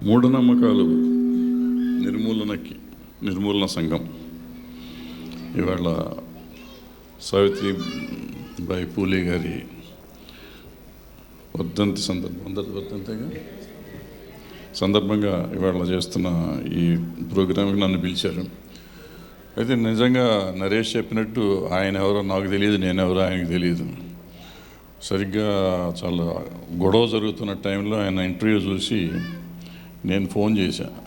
మూఢనమ్మకాలు నిర్మూలన సంఘం ఇవాళ సావిత్రిబాయి పూలే గారి వర్ధంతి సందర్భంగా ఇవాళ చేస్తున్న ఈ ప్రోగ్రాంకి నన్ను పిలిచారు. అయితే నిజంగా నరేష్ చెప్పినట్టు ఆయన ఎవరో నాకు తెలియదు, నేనెవరో ఆయనకు తెలియదు. సరిగ్గా చాలా గొడవ జరుగుతున్న టైంలో ఆయన ఇంటర్వ్యూ చూసి నేను ఫోన్ చేశాను.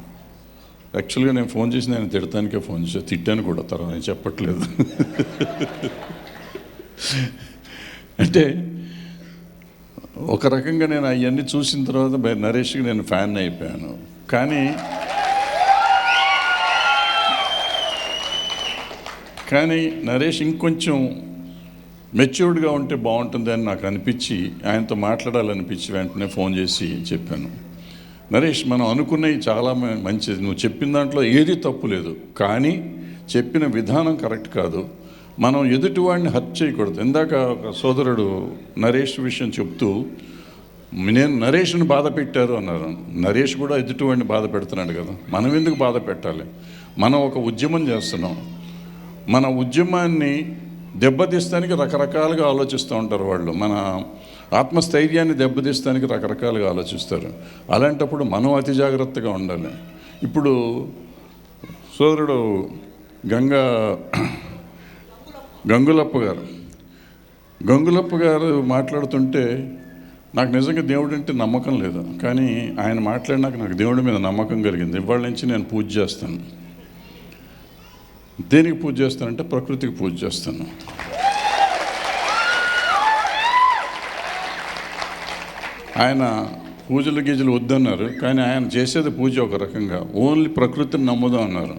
యాక్చువల్గా నేను ఫోన్ చేసి ఆయన తిడటానికే ఫోన్ చేశాను, తిట్టాను కూడా, తర్వాత నేను చెప్పట్లేదు. అంటే ఒక రకంగా నేను అవన్నీ చూసిన తర్వాత నరేష్కి నేను ఫ్యాన్ అయిపోయాను. కానీ నరేష్ ఇంకొంచెం మెచ్యూర్డ్గా ఉంటే బాగుంటుంది అని నాకు అనిపించి ఆయనతో మాట్లాడాలనిపించి వెంటనే ఫోన్ చేసి చెప్పాను, నరేష్ మనం అనుకున్నవి చాలా మంచిది, నువ్వు చెప్పిన దాంట్లో ఏది తప్పు లేదు, కానీ చెప్పిన విధానం కరెక్ట్ కాదు, మనం ఎదుటివాడిని హర్ట్ చేయకూడదు. ఇందాక ఒక సోదరుడు నరేష్ విషయం చెప్తూ నేను నరేష్ని బాధ పెట్టారు అన్నారు. నరేష్ కూడా ఎదుటివాడిని బాధ పెడుతున్నాడు కదా, మనం ఎందుకు బాధ పెట్టాలి? మనం ఒక ఉద్యమం చేస్తున్నాం, మన ఉద్యమాన్ని దెబ్బతీస్తానికి రకరకాలుగా ఆలోచిస్తూ ఉంటారు వాళ్ళు, మన ఆత్మస్థైర్యాన్ని దెబ్బతీస్తానికి రకరకాలుగా ఆలోచిస్తారు. అలాంటప్పుడు మనం అతి జాగ్రత్తగా ఉండాలి. ఇప్పుడు సోదరుడు గంగులప్ప గారు మాట్లాడుతుంటే నాకు నిజంగా దేవుడు అంటే నమ్మకం లేదు, కానీ ఆయన మాట్లాడినాక నాకు దేవుడి మీద నమ్మకం కలిగింది. ఇవాళ నుంచి నేను పూజ చేస్తాను. దేనికి పూజ చేస్తానంటే ప్రకృతికి పూజ చేస్తాను. ఆయన పూజలు గీజలు వద్దన్నారు, కానీ ఆయన చేసేది పూజ ఒక రకంగా ఓన్లీ ప్రకృతిని నమ్ముదాం అన్నారు.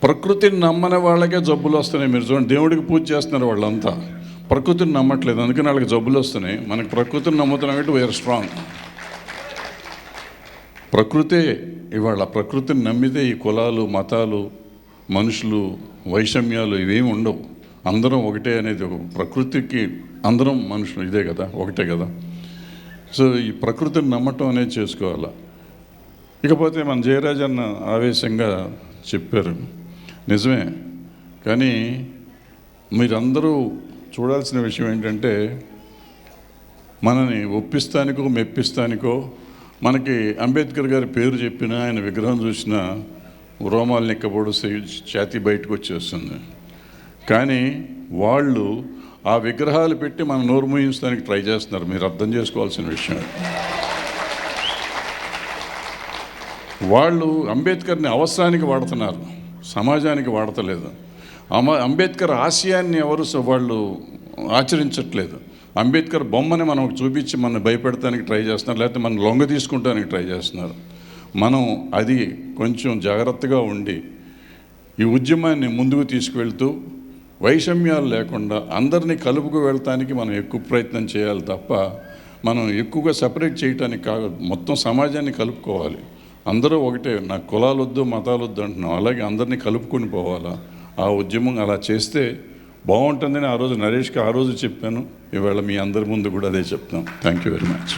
ప్రకృతిని నమ్మని వాళ్ళకే జబ్బులు వస్తున్నాయి. మీరు చూడండి, దేవుడికి పూజ చేస్తున్నారు వాళ్ళంతా, ప్రకృతిని నమ్మట్లేదు, అందుకని వాళ్ళకి జబ్బులు వస్తున్నాయి. మనకి ప్రకృతిని నమ్ముతున్నాం కాబట్టి వీఆర్ స్ట్రాంగ్. ప్రకృతే ఇవాళ, ప్రకృతిని నమ్మితే ఈ కులాలు, మతాలు, మనుషులు, వైషమ్యాలు ఇవేమి ఉండవు. అందరం ఒకటే అనేది ఒక ప్రకృతికి, అందరం మనుషులు ఇదే కదా, ఒకటే కదా. సో ఈ ప్రకృతిని నమ్మటం అనేది చేసుకోవాలి. ఇకపోతే మన జయరాజ్ అన్న ఆవేశంగా చెప్పారు, నిజమే. కానీ మీరందరూ చూడాల్సిన విషయం ఏంటంటే, మనని ఒప్పిస్తానికో మెప్పిస్తానికో, మనకి అంబేద్కర్ గారి పేరు చెప్పినా ఆయన విగ్రహం చూసినా రోమాలు నిక్కబోడు, ఛాతీ బయటకు వచ్చేస్తుంది. కానీ వాళ్ళు ఆ విగ్రహాలు పెట్టి మన నోరు మూయించడానికి ట్రై చేస్తున్నారు. మీరు అర్థం చేసుకోవాల్సిన విషయం. వాళ్ళు అంబేద్కర్ని అవసరానికి వాడుతున్నారు, సమాజానికి వాడతలేదు. అంబేద్కర్ ఆశయాన్ని ఎవరు వాళ్ళు ఆచరించట్లేదు. అంబేద్కర్ బొమ్మని మనం చూపించి మన భయపెడటానికి ట్రై చేస్తున్నారు, లేకపోతే మనం లొంగ తీసుకుంటానికి ట్రై చేస్తున్నారు. మనం అది కొంచెం జాగ్రత్తగా ఉండి ఈ ఉద్యమాన్ని ముందుకు తీసుకువెళ్తూ వైషమ్యాలు లేకుండా అందరినీ కలుపుకు వెళ్తానికి మనం ఎక్కువ ప్రయత్నం చేయాలి తప్ప, మనం ఎక్కువగా సపరేట్ చేయటానికి కాదు, మొత్తం సమాజాన్ని కలుపుకోవాలి. అందరూ ఒకటే, నాకు కులాలు వద్దు, మతాలు వద్దు అంటున్నాం, అలాగే అందరినీ కలుపుకొని పోవాలా. ఆ ఉద్యమం అలా చేస్తే బాగుంటుందని ఆ రోజు నరేష్కి ఆ రోజు చెప్పాను, ఇవాళ మీ అందరి ముందు కూడా అదే చెప్తాను. Thank you very much.